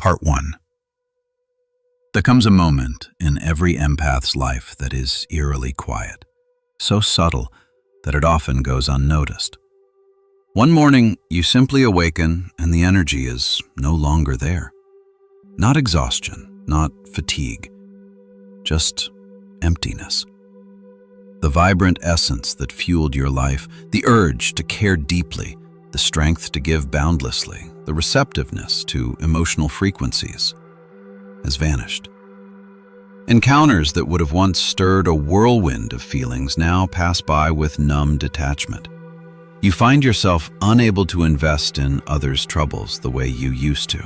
Part 1. There comes a moment in every empath's life that is eerily quiet, so subtle that it often goes unnoticed. One morning, you simply awaken and the energy is no longer there. Not exhaustion, not fatigue, just emptiness. The vibrant essence that fueled your life, the urge to care deeply, the strength to give boundlessly, the receptiveness to emotional frequencies, has vanished. Encounters that would have once stirred a whirlwind of feelings now pass by with numb detachment. You find yourself unable to invest in others' troubles the way you used to.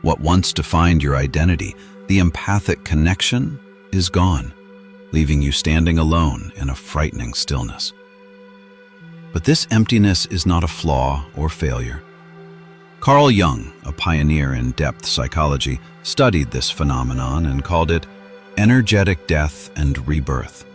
What once defined your identity, the empathic connection, is gone, leaving you standing alone in a frightening stillness. But this emptiness is not a flaw or failure. Carl Jung, a pioneer in depth psychology, studied this phenomenon and called it energetic death and rebirth.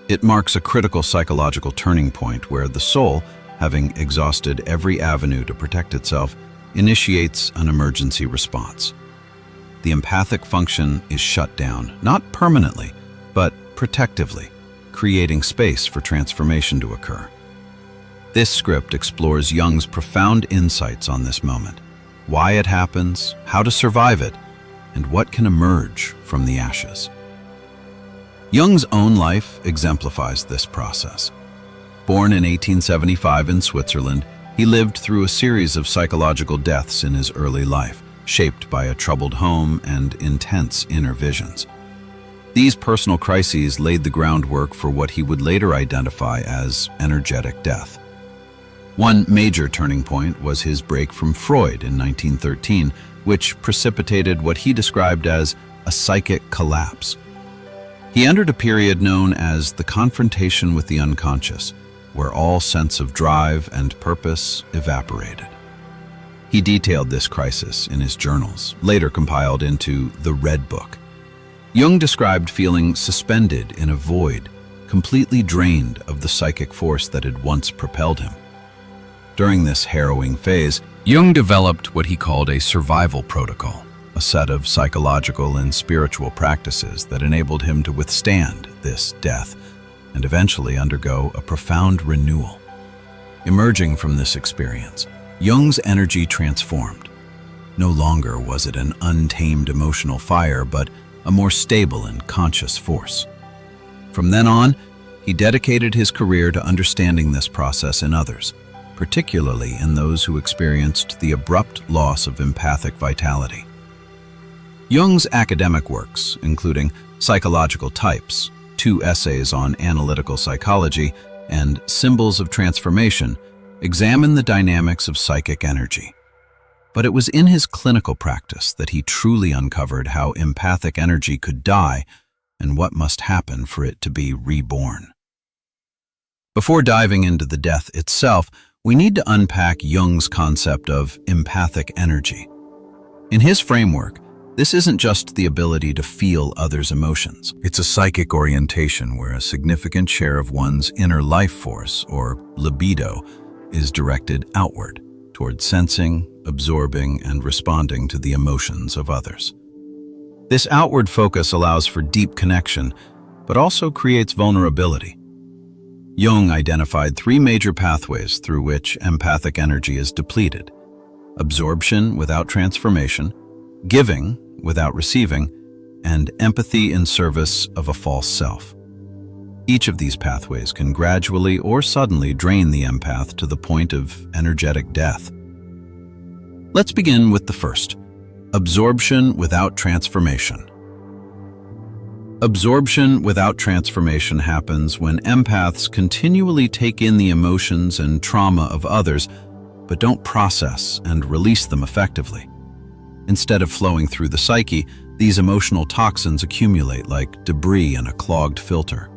It marks a critical psychological turning point where the soul, having exhausted every avenue to protect itself, initiates an emergency response. The empathic function is shut down, not permanently, but protectively, creating space for transformation to occur. This script explores Jung's profound insights on this moment, why it happens, how to survive it, and what can emerge from the ashes. Jung's own life exemplifies this process. Born in 1875 in Switzerland, he lived through a series of psychological deaths in his early life, shaped by a troubled home and intense inner visions. These personal crises laid the groundwork for what he would later identify as energetic death. One major turning point was his break from Freud in 1913, which precipitated what he described as a psychic collapse. He entered a period known as the confrontation with the unconscious, where all sense of drive and purpose evaporated. He detailed this crisis in his journals, later compiled into the Red Book. Jung described feeling suspended in a void, completely drained of the psychic force that had once propelled him. During this harrowing phase, Jung developed what he called a survival protocol, a set of psychological and spiritual practices that enabled him to withstand this death and eventually undergo a profound renewal. Emerging from this experience, Jung's energy transformed. No longer was it an untamed emotional fire, but a more stable and conscious force. From then on, he dedicated his career to understanding this process in others, particularly in those who experienced the abrupt loss of empathic vitality. Jung's academic works, including Psychological Types, 2 essays on analytical psychology, and Symbols of Transformation, examine the dynamics of psychic energy. But it was in his clinical practice that he truly uncovered how empathic energy could die and what must happen for it to be reborn. Before diving into the death itself, we need to unpack Jung's concept of empathic energy. In his framework, this isn't just the ability to feel others' emotions. It's a psychic orientation where a significant share of one's inner life force, or libido, is directed outward, toward sensing, absorbing, and responding to the emotions of others. This outward focus allows for deep connection, but also creates vulnerability. Jung identified 3 major pathways through which empathic energy is depleted: absorption without transformation, giving without receiving, and empathy in service of a false self. Each of these pathways can gradually or suddenly drain the empath to the point of energetic death. Let's begin with the first: absorption without transformation. Absorption without transformation happens when empaths continually take in the emotions and trauma of others, but don't process and release them effectively. Instead of flowing through the psyche, these emotional toxins accumulate like debris in a clogged filter.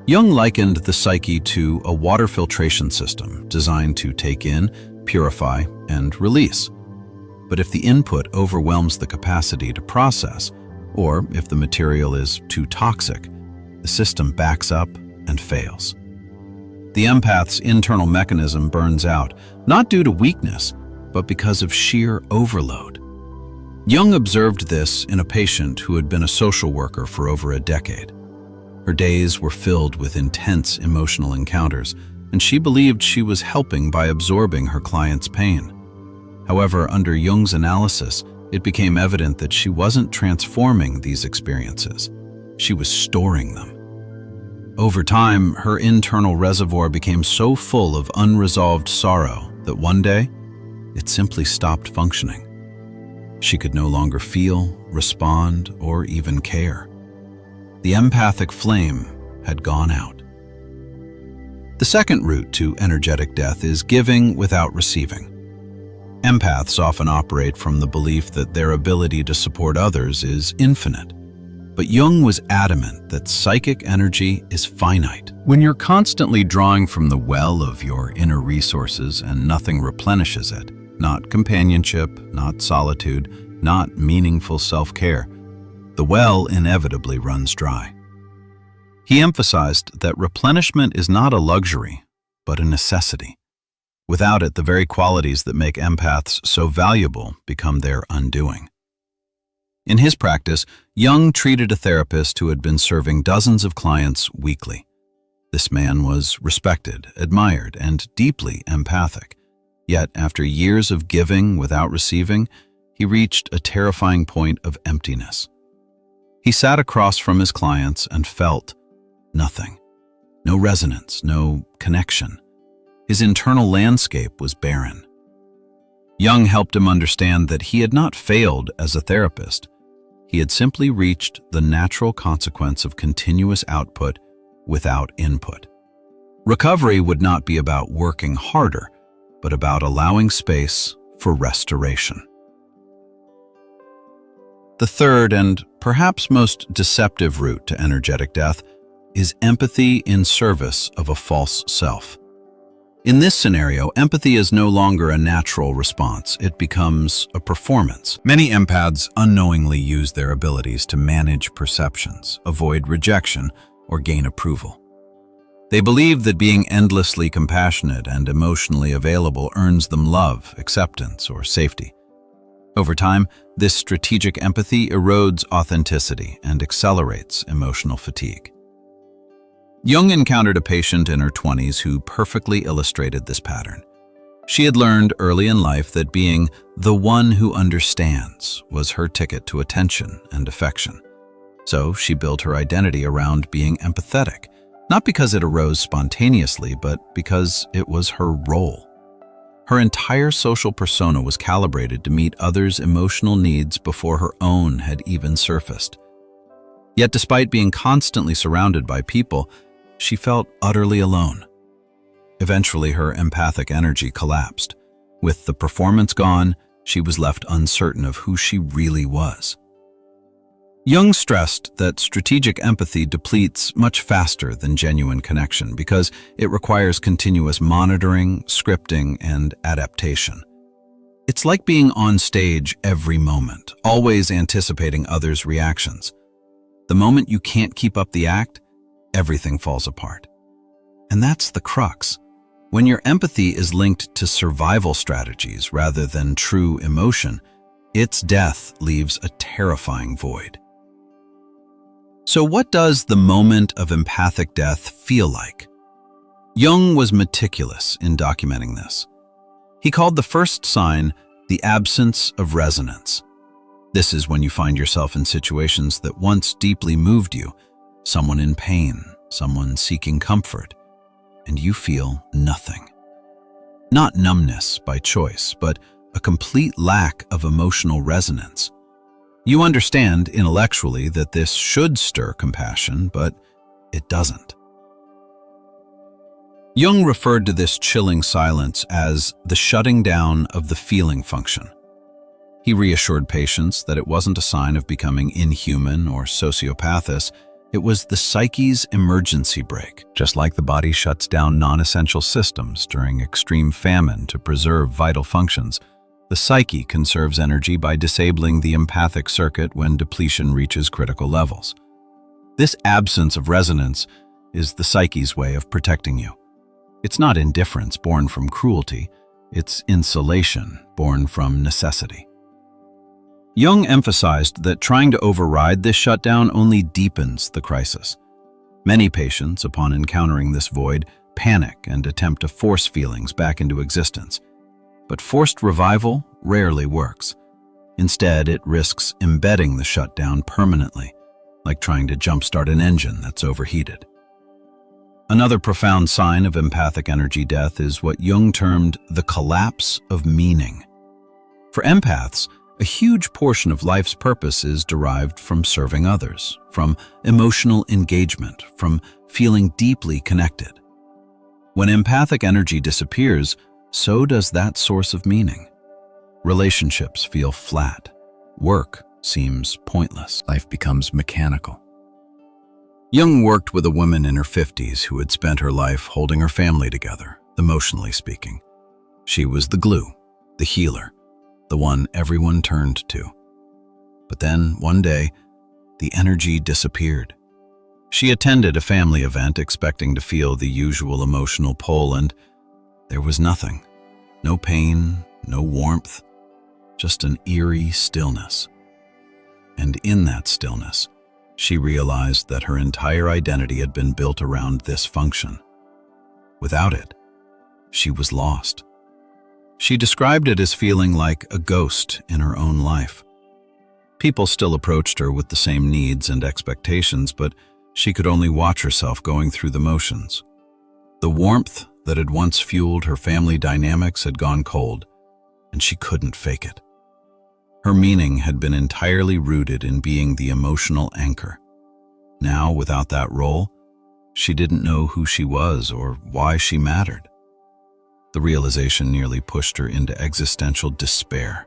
Jung likened the psyche to a water filtration system designed to take in, purify, and release. But if the input overwhelms the capacity to process, or if the material is too toxic, the system backs up and fails. The empath's internal mechanism burns out, not due to weakness, but because of sheer overload. Jung observed this in a patient who had been a social worker for over a decade. Her days were filled with intense emotional encounters, and she believed she was helping by absorbing her client's pain. However, under Jung's analysis, it became evident that she wasn't transforming these experiences. She was storing them. Over time, her internal reservoir became so full of unresolved sorrow that one day, it simply stopped functioning. She could no longer feel, respond, or even care. The empathic flame had gone out. The second route to energetic death is giving without receiving. Empaths often operate from the belief that their ability to support others is infinite. But Jung was adamant that psychic energy is finite. When you're constantly drawing from the well of your inner resources and nothing replenishes it, not companionship, not solitude, not meaningful self-care, the well inevitably runs dry. He emphasized that replenishment is not a luxury, but a necessity. Without it, the very qualities that make empaths so valuable become their undoing. In his practice, Jung treated a therapist who had been serving dozens of clients weekly. This man was respected, admired, and deeply empathic. Yet, after years of giving without receiving, he reached a terrifying point of emptiness. He sat across from his clients and felt nothing. No resonance, no connection. His internal landscape was barren. Jung helped him understand that he had not failed as a therapist. He had simply reached the natural consequence of continuous output without input. Recovery would not be about working harder, but about allowing space for restoration. The third and perhaps most deceptive route to energetic death is empathy in service of a false self. In this scenario, empathy is no longer a natural response. It becomes a performance. Many empaths unknowingly use their abilities to manage perceptions, avoid rejection, or gain approval. They believe that being endlessly compassionate and emotionally available earns them love, acceptance, or safety. Over time, this strategic empathy erodes authenticity and accelerates emotional fatigue. Jung encountered a patient in her 20s who perfectly illustrated this pattern. She had learned early in life that being the one who understands was her ticket to attention and affection. So she built her identity around being empathetic, not because it arose spontaneously, but because it was her role. Her entire social persona was calibrated to meet others' emotional needs before her own had even surfaced. Yet despite being constantly surrounded by people, she felt utterly alone. Eventually, her empathic energy collapsed. With the performance gone, she was left uncertain of who she really was. Jung stressed that strategic empathy depletes much faster than genuine connection because it requires continuous monitoring, scripting, and adaptation. It's like being on stage every moment, always anticipating others' reactions. The moment you can't keep up the act, everything falls apart. And that's the crux. When your empathy is linked to survival strategies rather than true emotion, its death leaves a terrifying void. So what does the moment of empathic death feel like? Jung was meticulous in documenting this. He called the first sign the absence of resonance. This is when you find yourself in situations that once deeply moved you, someone in pain, someone seeking comfort, and you feel nothing. Not numbness by choice, but a complete lack of emotional resonance. You understand intellectually that this should stir compassion, but it doesn't. Jung referred to this chilling silence as the shutting down of the feeling function. He reassured patients that it wasn't a sign of becoming inhuman or sociopathous. It was the psyche's emergency brake. Just like the body shuts down non-essential systems during extreme famine to preserve vital functions, the psyche conserves energy by disabling the empathic circuit when depletion reaches critical levels. This absence of resonance is the psyche's way of protecting you. It's not indifference born from cruelty, it's insulation born from necessity. Jung emphasized that trying to override this shutdown only deepens the crisis. Many patients, upon encountering this void, panic and attempt to force feelings back into existence. But forced revival rarely works. Instead, it risks embedding the shutdown permanently, like trying to jumpstart an engine that's overheated. Another profound sign of empathic energy death is what Jung termed the collapse of meaning. For empaths, a huge portion of life's purpose is derived from serving others, from emotional engagement, from feeling deeply connected. When empathic energy disappears, so does that source of meaning. Relationships feel flat. Work seems pointless. Life becomes mechanical. Jung worked with a woman in her 50s who had spent her life holding her family together, emotionally speaking. She was the glue, the healer, the one everyone turned to. But then, one day, the energy disappeared. She attended a family event expecting to feel the usual emotional pull, and there was nothing. No pain, no warmth, just an eerie stillness. And in that stillness, she realized that her entire identity had been built around this function. Without it, she was lost. She described it as feeling like a ghost in her own life. People still approached her with the same needs and expectations, but she could only watch herself going through the motions. The warmth that had once fueled her family dynamics had gone cold, and she couldn't fake it. Her meaning had been entirely rooted in being the emotional anchor. Now, without that role, she didn't know who she was or why she mattered. The realization nearly pushed her into existential despair.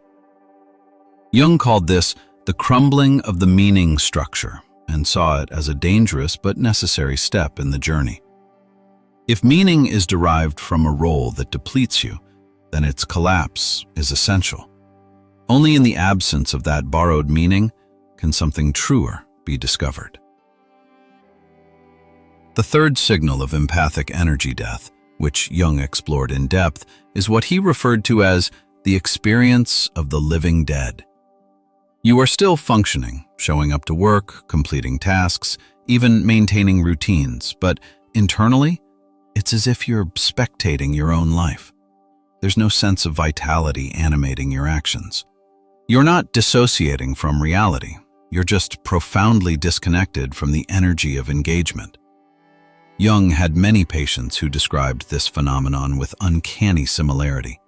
Jung called this the crumbling of the meaning structure and saw it as a dangerous but necessary step in the journey. If meaning is derived from a role that depletes you, then its collapse is essential. Only in the absence of that borrowed meaning can something truer be discovered. The third signal of empathic energy death, which Jung explored in depth, is what he referred to as the experience of the living dead. You are still functioning, showing up to work, completing tasks, even maintaining routines, but internally, it's as if you're spectating your own life. There's no sense of vitality animating your actions. You're not dissociating from reality. You're just profoundly disconnected from the energy of engagement. Jung had many patients who described this phenomenon with uncanny similarity.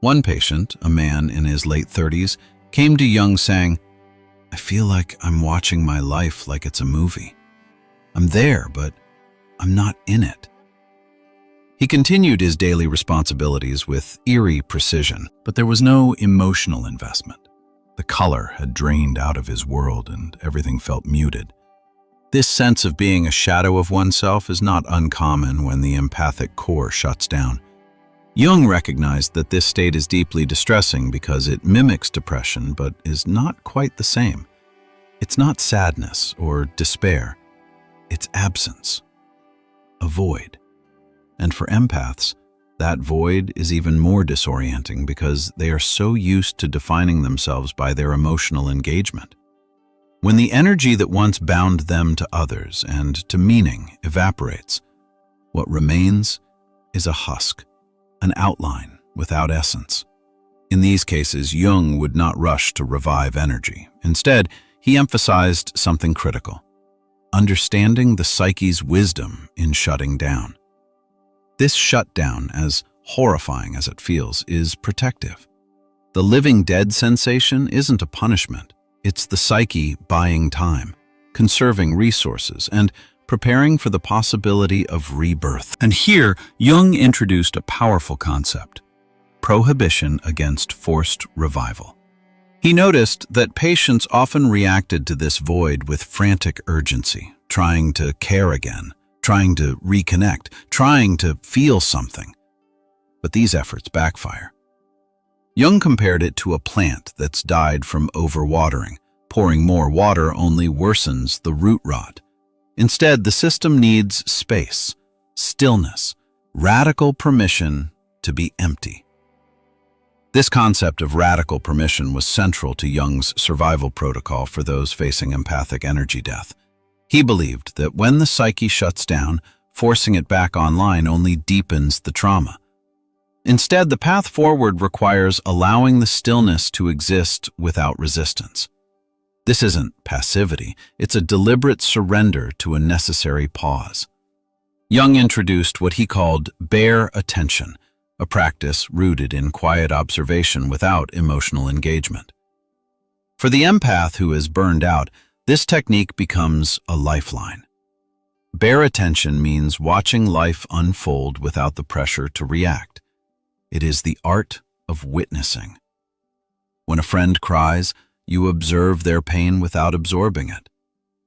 One patient, a man in his late 30s, came to Jung saying, "I feel like I'm watching my life like it's a movie. I'm there, but I'm not in it." He continued his daily responsibilities with eerie precision, but there was no emotional investment. The color had drained out of his world and everything felt muted. This sense of being a shadow of oneself is not uncommon when the empathic core shuts down. Jung recognized that this state is deeply distressing because it mimics depression but is not quite the same. It's not sadness or despair. It's absence, a void. And for empaths, that void is even more disorienting because they are so used to defining themselves by their emotional engagement. When the energy that once bound them to others and to meaning evaporates, what remains is a husk, an outline without essence. In these cases, Jung would not rush to revive energy. Instead, he emphasized something critical: understanding the psyche's wisdom in shutting down. This shutdown, as horrifying as it feels, is protective. The living dead sensation isn't a punishment. It's the psyche buying time, conserving resources, and preparing for the possibility of rebirth. And here, Jung introduced a powerful concept: prohibition against forced revival. He noticed that patients often reacted to this void with frantic urgency, trying to care again, trying to reconnect, trying to feel something. But these efforts backfire. Jung compared it to a plant that's died from overwatering. Pouring more water only worsens the root rot. Instead, the system needs space, stillness, radical permission to be empty. This concept of radical permission was central to Jung's survival protocol for those facing empathic energy death. He believed that when the psyche shuts down, forcing it back online only deepens the trauma. Instead, the path forward requires allowing the stillness to exist without resistance. This isn't passivity, it's a deliberate surrender to a necessary pause. Jung introduced what he called bare attention, a practice rooted in quiet observation without emotional engagement. For the empath who is burned out, this technique becomes a lifeline. Bare attention means watching life unfold without the pressure to react. It is the art of witnessing. When a friend cries, you observe their pain without absorbing it.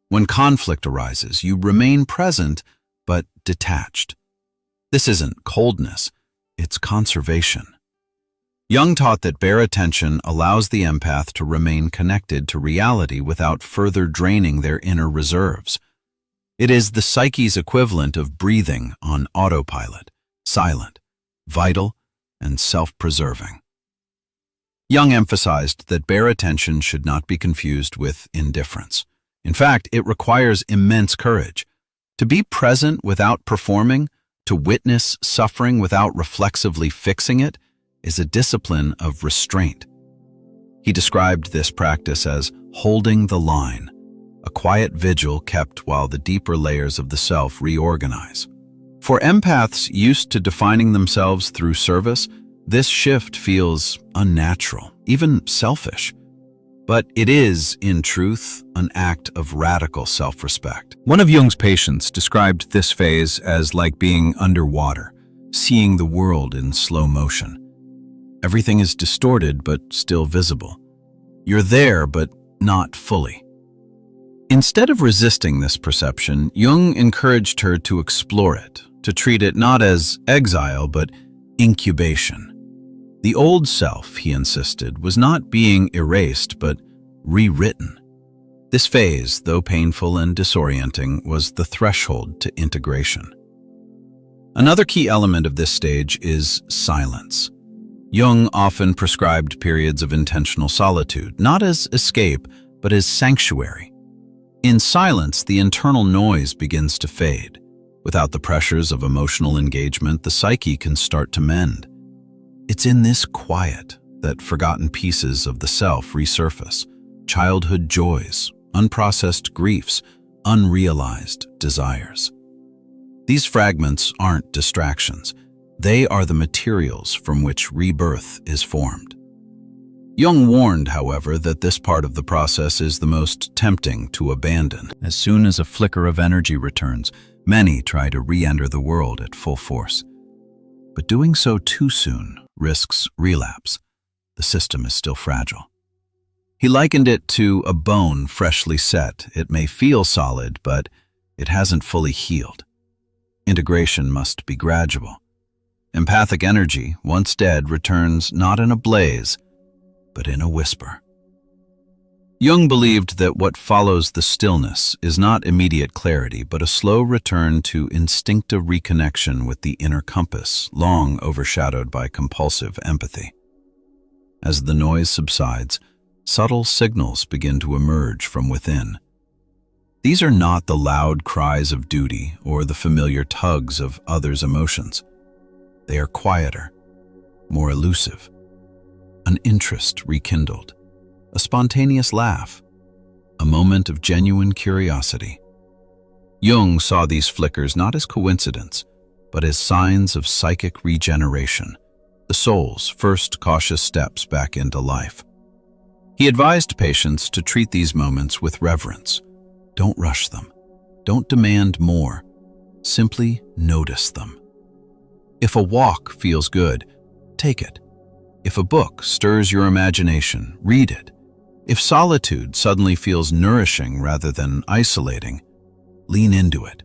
When conflict arises, you remain present but detached. This isn't coldness, it's conservation. Jung taught that bare attention allows the empath to remain connected to reality without further draining their inner reserves. It is the psyche's equivalent of breathing on autopilot, silent, vital, and self-preserving. Jung emphasized that bare attention should not be confused with indifference. In fact, it requires immense courage. To be present without performing, to witness suffering without reflexively fixing it, is a discipline of restraint. He described this practice as holding the line, a quiet vigil kept while the deeper layers of the self reorganize. For empaths used to defining themselves through service, this shift feels unnatural, even selfish. But it is, in truth, an act of radical self-respect. One of Jung's patients described this phase as like being underwater, seeing the world in slow motion. Everything is distorted but still visible. You're there but not fully. Instead of resisting this perception, Jung encouraged her to explore it, to treat it not as exile but incubation. The old self, he insisted, was not being erased but rewritten. This phase, though painful and disorienting, was the threshold to integration. Another key element of this stage is silence. Jung often prescribed periods of intentional solitude, not as escape, but as sanctuary. In silence, the internal noise begins to fade. Without the pressures of emotional engagement, the psyche can start to mend. It's in this quiet that forgotten pieces of the self resurface. Childhood joys, unprocessed griefs, unrealized desires. These fragments aren't distractions. They are the materials from which rebirth is formed. Jung warned, however, that this part of the process is the most tempting to abandon. As soon as a flicker of energy returns, many try to re-enter the world at full force. But doing so too soon risks relapse. The system is still fragile. He likened it to a bone freshly set. It may feel solid, but it hasn't fully healed. Integration must be gradual. Empathic energy, once dead, returns not in a blaze, but in a whisper. Jung believed that what follows the stillness is not immediate clarity, but a slow return to instinctive reconnection with the inner compass, long overshadowed by compulsive empathy. As the noise subsides, subtle signals begin to emerge from within. These are not the loud cries of duty or the familiar tugs of others' emotions. They are quieter, more elusive. An interest rekindled, a spontaneous laugh, a moment of genuine curiosity. Jung saw these flickers not as coincidence, but as signs of psychic regeneration, the soul's first cautious steps back into life. He advised patients to treat these moments with reverence. Don't rush them. Don't demand more. Simply notice them. If a walk feels good, take it. If a book stirs your imagination, read it. If solitude suddenly feels nourishing rather than isolating, lean into it.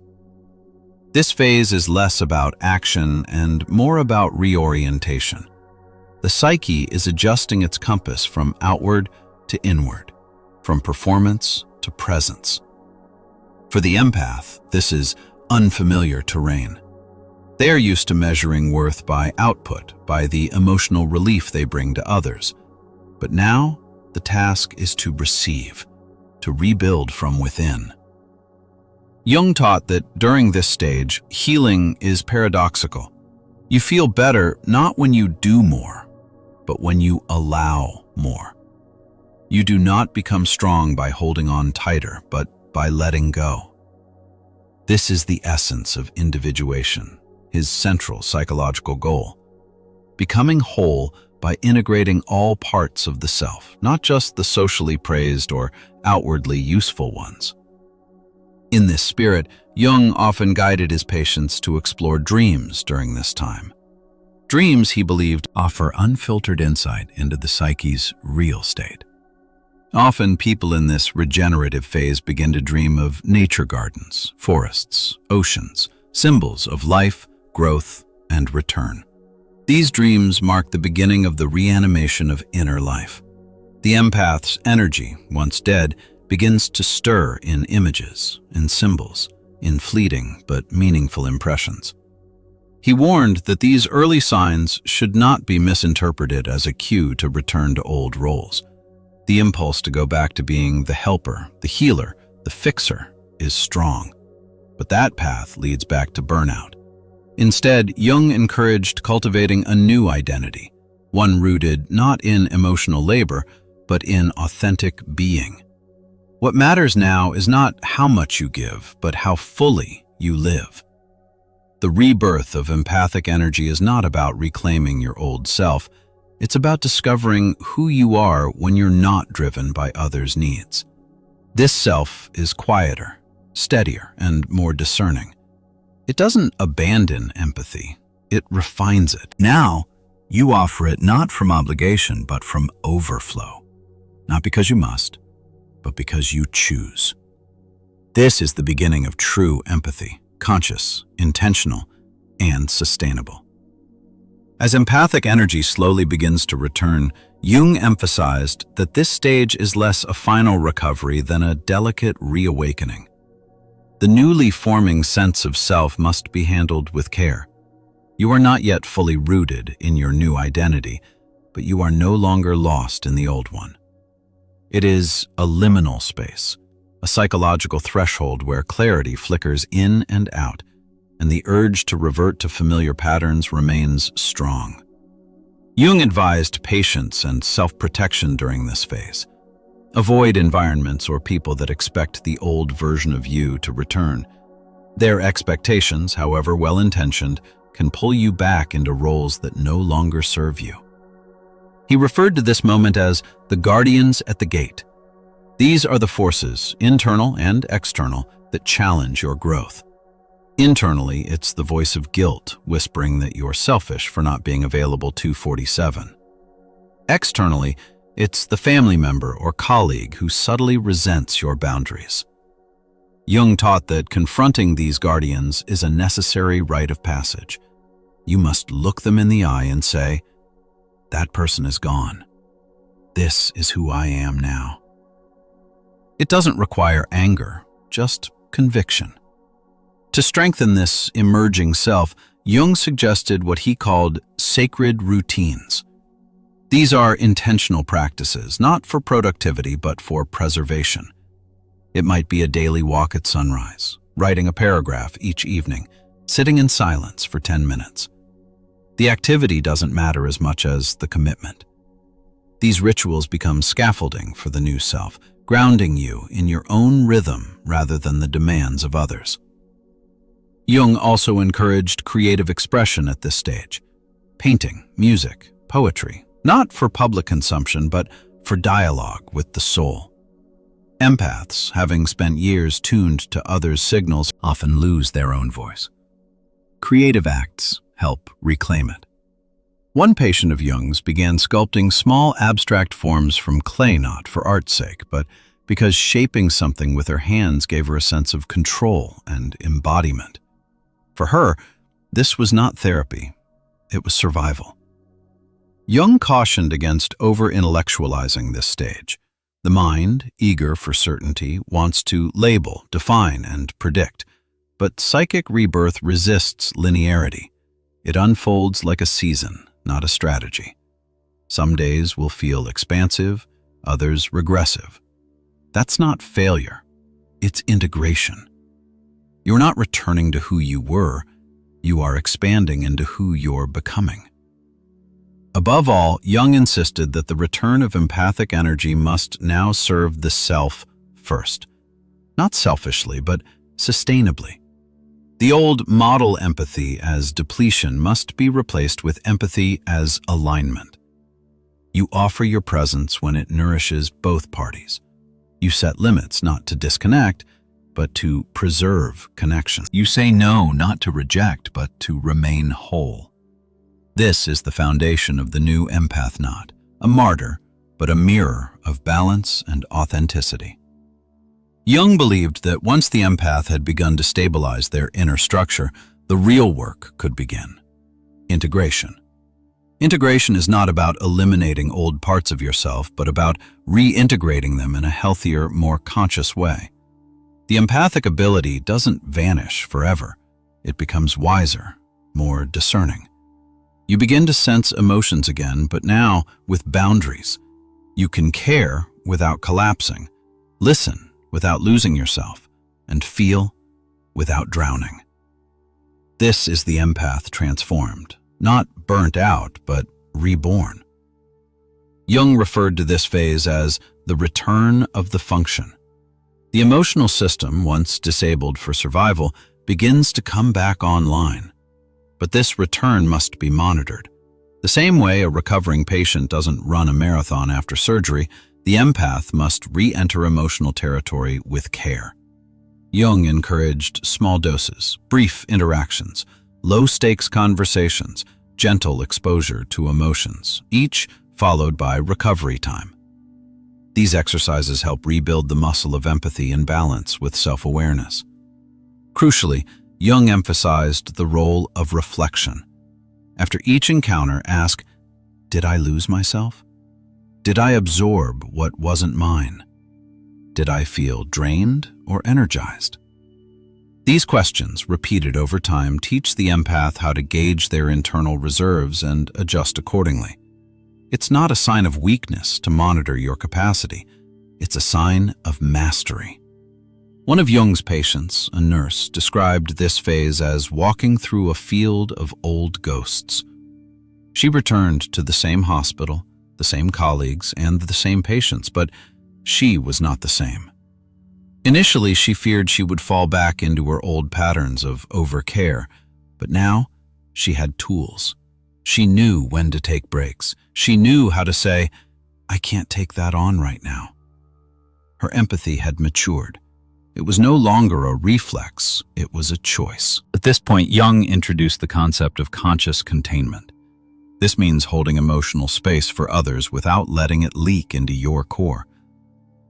This phase is less about action and more about reorientation. The psyche is adjusting its compass from outward to inward, from performance to presence. For the empath, this is unfamiliar terrain. They are used to measuring worth by output, by the emotional relief they bring to others. But now, the task is to receive, to rebuild from within. Jung taught that during this stage, healing is paradoxical. You feel better not when you do more, but when you allow more. You do not become strong by holding on tighter, but by letting go. This is the essence of individuation, his central psychological goal. Becoming whole by integrating all parts of the self, not just the socially praised or outwardly useful ones. In this spirit, Jung often guided his patients to explore dreams during this time. Dreams, he believed, offer unfiltered insight into the psyche's real state. Often, people in this regenerative phase begin to dream of nature gardens, forests, oceans, symbols of life, growth, and return. These dreams mark the beginning of the reanimation of inner life. The empath's energy, once dead, begins to stir in images, in symbols, in fleeting but meaningful impressions. He warned that these early signs should not be misinterpreted as a cue to return to old roles. The impulse to go back to being the helper, the healer, the fixer is strong, but that path leads back to burnout. Instead, Jung encouraged cultivating a new identity, one rooted not in emotional labor, but in authentic being. What matters now is not how much you give, but how fully you live. The rebirth of empathic energy is not about reclaiming your old self. It's about discovering who you are when you're not driven by others' needs. This self is quieter, steadier, and more discerning. It doesn't abandon empathy, it refines it. Now, you offer it not from obligation, but from overflow. Not because you must, but because you choose. This is the beginning of true empathy, conscious, intentional, and sustainable. As empathic energy slowly begins to return, Jung emphasized that this stage is less a final recovery than a delicate reawakening. The newly forming sense of self must be handled with care. You are not yet fully rooted in your new identity, but you are no longer lost in the old one. It is a liminal space, a psychological threshold where clarity flickers in and out, and the urge to revert to familiar patterns remains strong. Jung advised patience and self-protection during this phase. Avoid environments or people that expect the old version of you to return. Their expectations, however well-intentioned, can pull you back into roles that no longer serve you. He referred to this moment as the guardians at the gate. These are the forces, internal and external, that challenge your growth. Internally, it's the voice of guilt whispering that you're selfish for not being available 24/7. Externally, it's the family member or colleague who subtly resents your boundaries. Jung taught that confronting these guardians is a necessary rite of passage. You must look them in the eye and say, "That person is gone. This is who I am now." It doesn't require anger, just conviction. To strengthen this emerging self, Jung suggested what he called sacred routines. These are intentional practices, not for productivity, but for preservation. It might be a daily walk at sunrise, writing a paragraph each evening, sitting in silence for 10 minutes. The activity doesn't matter as much as the commitment. These rituals become scaffolding for the new self, grounding you in your own rhythm rather than the demands of others. Jung also encouraged creative expression at this stage. Painting, music, poetry, not for public consumption, but for dialogue with the soul. Empaths, having spent years tuned to others' signals, often lose their own voice. Creative acts help reclaim it. One patient of Jung's began sculpting small abstract forms from clay, not for art's sake, but because shaping something with her hands gave her a sense of control and embodiment. For her, this was not therapy, it was survival. Jung cautioned against over-intellectualizing this stage. The mind, eager for certainty, wants to label, define, and predict. But psychic rebirth resists linearity. It unfolds like a season, not a strategy. Some days will feel expansive, others regressive. That's not failure. It's integration. You're not returning to who you were. You are expanding into who you're becoming. Above all, Jung insisted that the return of empathic energy must now serve the self first. Not selfishly, but sustainably. The old model empathy as depletion must be replaced with empathy as alignment. You offer your presence when it nourishes both parties. You set limits not to disconnect, but to preserve connection. You say no not to reject, but to remain whole. This is the foundation of the new empath, not a martyr, but a mirror of balance and authenticity. Jung believed that once the empath had begun to stabilize their inner structure, the real work could begin. Integration. Integration is not about eliminating old parts of yourself, but about reintegrating them in a healthier, more conscious way. The empathic ability doesn't vanish forever. It becomes wiser, more discerning. You begin to sense emotions again, but now with boundaries. You can care without collapsing, listen without losing yourself, and feel without drowning. This is the empath transformed, not burnt out, but reborn. Jung referred to this phase as the return of the function. The emotional system, once disabled for survival, begins to come back online. But this return must be monitored. The same way a recovering patient doesn't run a marathon after surgery, the empath must re-enter emotional territory with care. Jung encouraged small doses, brief interactions, low-stakes conversations, gentle exposure to emotions, each followed by recovery time. These exercises help rebuild the muscle of empathy in balance with self-awareness. Crucially, Jung emphasized the role of reflection. After each encounter, ask, did I lose myself? Did I absorb what wasn't mine? Did I feel drained or energized? These questions, repeated over time, teach the empath how to gauge their internal reserves and adjust accordingly. It's not a sign of weakness to monitor your capacity. It's a sign of mastery. One of Jung's patients, a nurse, described this phase as walking through a field of old ghosts. She returned to the same hospital, the same colleagues, and the same patients, but she was not the same. Initially, she feared she would fall back into her old patterns of overcare, but now she had tools. She knew when to take breaks. She knew how to say, I can't take that on right now. Her empathy had matured. It was no longer a reflex, it was a choice. At this point, Jung introduced the concept of conscious containment. This means holding emotional space for others without letting it leak into your core.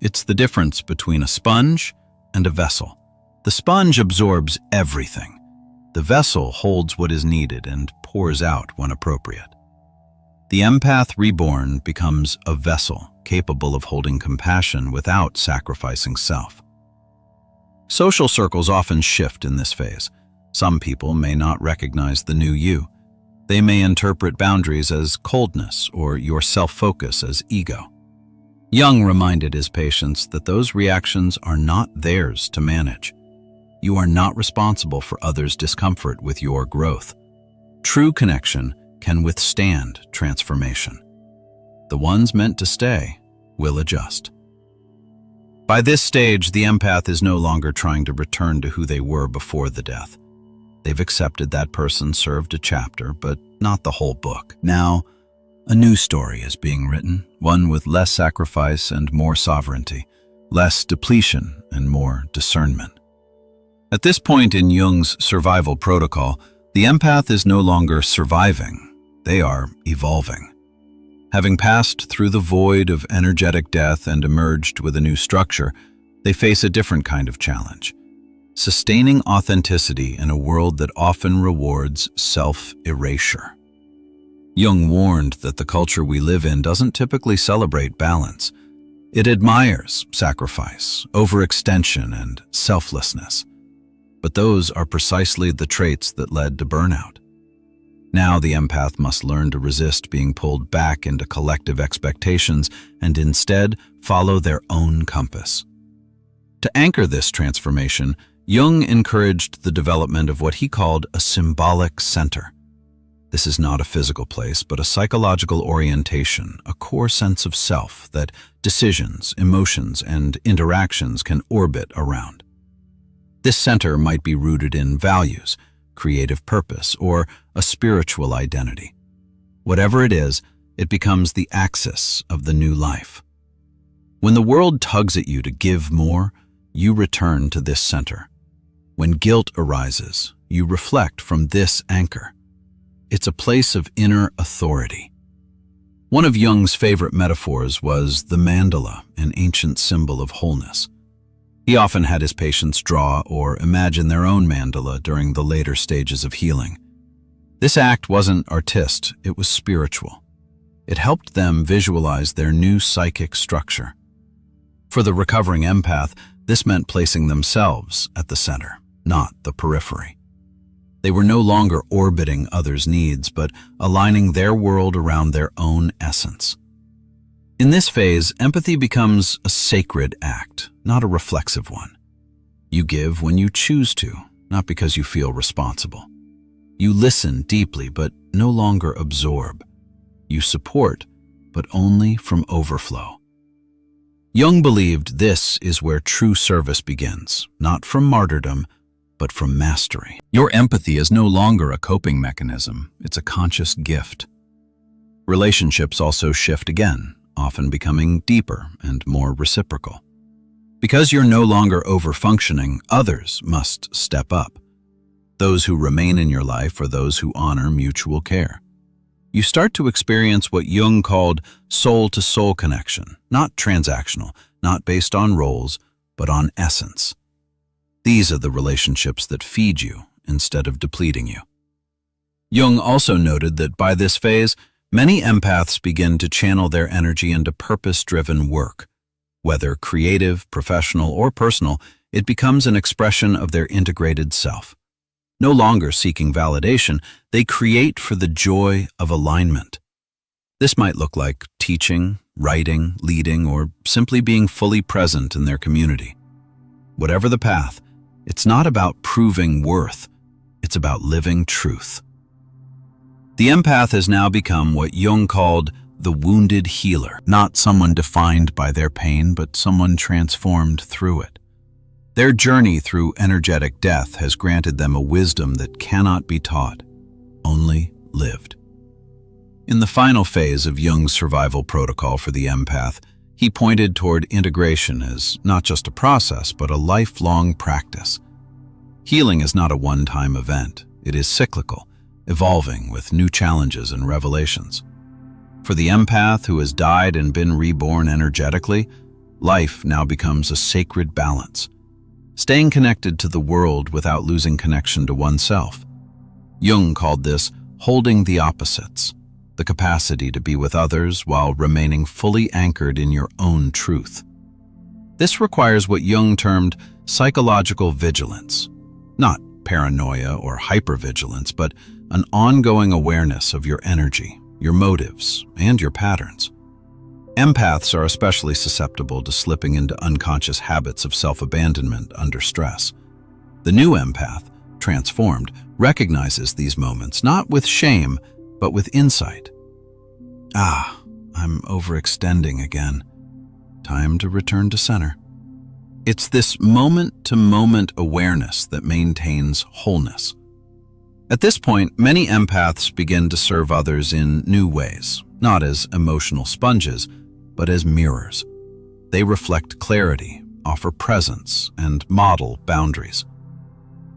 It's the difference between a sponge and a vessel. The sponge absorbs everything. The vessel holds what is needed and pours out when appropriate. The empath reborn becomes a vessel capable of holding compassion without sacrificing self. Social circles often shift in this phase. Some people may not recognize the new you. They may interpret boundaries as coldness or your self-focus as ego. Jung reminded his patients that those reactions are not theirs to manage. You are not responsible for others' discomfort with your growth. True connection can withstand transformation. The ones meant to stay will adjust. By this stage, the empath is no longer trying to return to who they were before the death. They've accepted that person served a chapter, but not the whole book. Now, a new story is being written, one with less sacrifice and more sovereignty, less depletion and more discernment. At this point in Jung's survival protocol, the empath is no longer surviving, they are evolving. Having passed through the void of energetic death and emerged with a new structure, they face a different kind of challenge. Sustaining authenticity in a world that often rewards self-erasure. Jung warned that the culture we live in doesn't typically celebrate balance. It admires sacrifice, overextension, and selflessness. But those are precisely the traits that led to burnout. Now the empath must learn to resist being pulled back into collective expectations and instead follow their own compass. To anchor this transformation, Jung encouraged the development of what he called a symbolic center. This is not a physical place, but a psychological orientation, a core sense of self that decisions, emotions, and interactions can orbit around. This center might be rooted in values, creative purpose, or a spiritual identity. Whatever it is, it becomes the axis of the new life. When the world tugs at you to give more, you return to this center. When guilt arises, you reflect from this anchor. It's a place of inner authority. One of Jung's favorite metaphors was the mandala, an ancient symbol of wholeness. He often had his patients draw or imagine their own mandala during the later stages of healing. This act wasn't artist, it was spiritual. It helped them visualize their new psychic structure. For the recovering empath, this meant placing themselves at the center, not the periphery. They were no longer orbiting others' needs, but aligning their world around their own essence. In this phase, empathy becomes a sacred act, not a reflexive one. You give when you choose to, not because you feel responsible. You listen deeply, but no longer absorb. You support, but only from overflow. Jung believed this is where true service begins, not from martyrdom, but from mastery. Your empathy is no longer a coping mechanism, it's a conscious gift. Relationships also shift again, often becoming deeper and more reciprocal. Because you're no longer over-functioning, others must step up. Those who remain in your life are those who honor mutual care. You start to experience what Jung called soul-to-soul connection, not transactional, not based on roles, but on essence. These are the relationships that feed you instead of depleting you. Jung also noted that by this phase, many empaths begin to channel their energy into purpose-driven work. Whether creative, professional, or personal, it becomes an expression of their integrated self. No longer seeking validation, they create for the joy of alignment. This might look like teaching, writing, leading, or simply being fully present in their community. Whatever the path, it's not about proving worth, it's about living truth. The empath has now become what Jung called the wounded healer, not someone defined by their pain, but someone transformed through it. Their journey through energetic death has granted them a wisdom that cannot be taught, only lived. In the final phase of Jung's survival protocol for the empath, he pointed toward integration as not just a process, but a lifelong practice. Healing is not a one-time event. It is cyclical, evolving with new challenges and revelations. For the empath who has died and been reborn energetically, life now becomes a sacred balance, staying connected to the world without losing connection to oneself. Jung called this holding the opposites, the capacity to be with others while remaining fully anchored in your own truth. This requires what Jung termed psychological vigilance, not paranoia or hypervigilance, but an ongoing awareness of your energy, your motives, and your patterns. Empaths are especially susceptible to slipping into unconscious habits of self-abandonment under stress. The new empath, transformed, recognizes these moments not with shame, but with insight. I'm overextending again. Time to return to center. It's this moment-to-moment awareness that maintains wholeness. At this point, many empaths begin to serve others in new ways, not as emotional sponges, but as mirrors. They reflect clarity, offer presence, and model boundaries.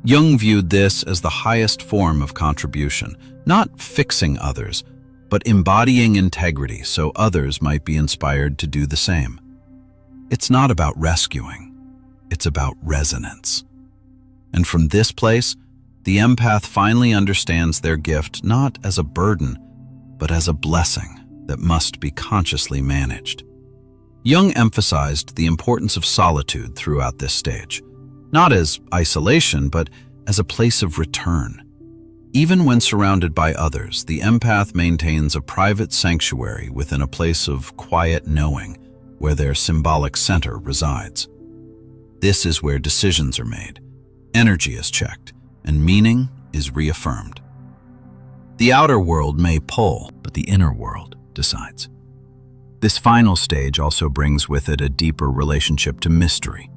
Jung viewed this as the highest form of contribution, not fixing others, but embodying integrity so others might be inspired to do the same. It's not about rescuing, it's about resonance. And from this place, the empath finally understands their gift not as a burden, but as a blessing that must be consciously managed. Jung emphasized the importance of solitude throughout this stage. not as isolation, but as a place of return. Even when surrounded by others, the empath maintains a private sanctuary within a place of quiet knowing where their symbolic center resides. This is where decisions are made, energy is checked, and meaning is reaffirmed. The outer world may pull, but the inner world decides. This final stage also brings with it a deeper relationship to mystery.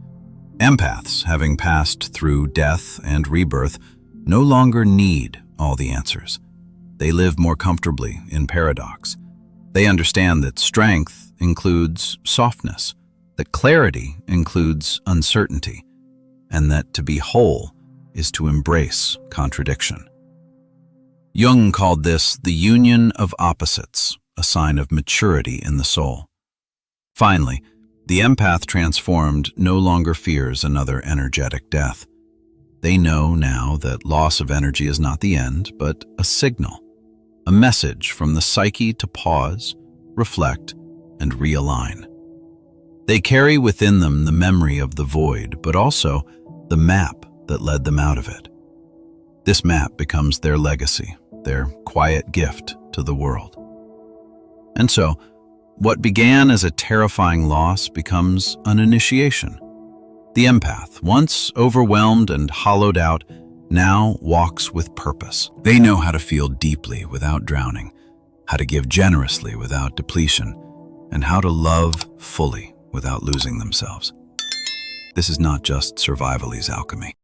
Empaths, having passed through death and rebirth, no longer need all the answers. They live more comfortably in paradox. They understand that strength includes softness, that clarity includes uncertainty, and that to be whole is to embrace contradiction. Jung called this the union of opposites, a sign of maturity in the soul. Finally, the empath transformed no longer fears another energetic death. They know now that loss of energy is not the end, but a signal, a message from the psyche to pause, reflect, and realign. They carry within them the memory of the void, but also the map that led them out of it. This map becomes their legacy, their quiet gift to the world. And so, what began as a terrifying loss becomes an initiation. The empath, once overwhelmed and hollowed out, now walks with purpose. They know how to feel deeply without drowning, how to give generously without depletion, and how to love fully without losing themselves. This is not just survivalese alchemy.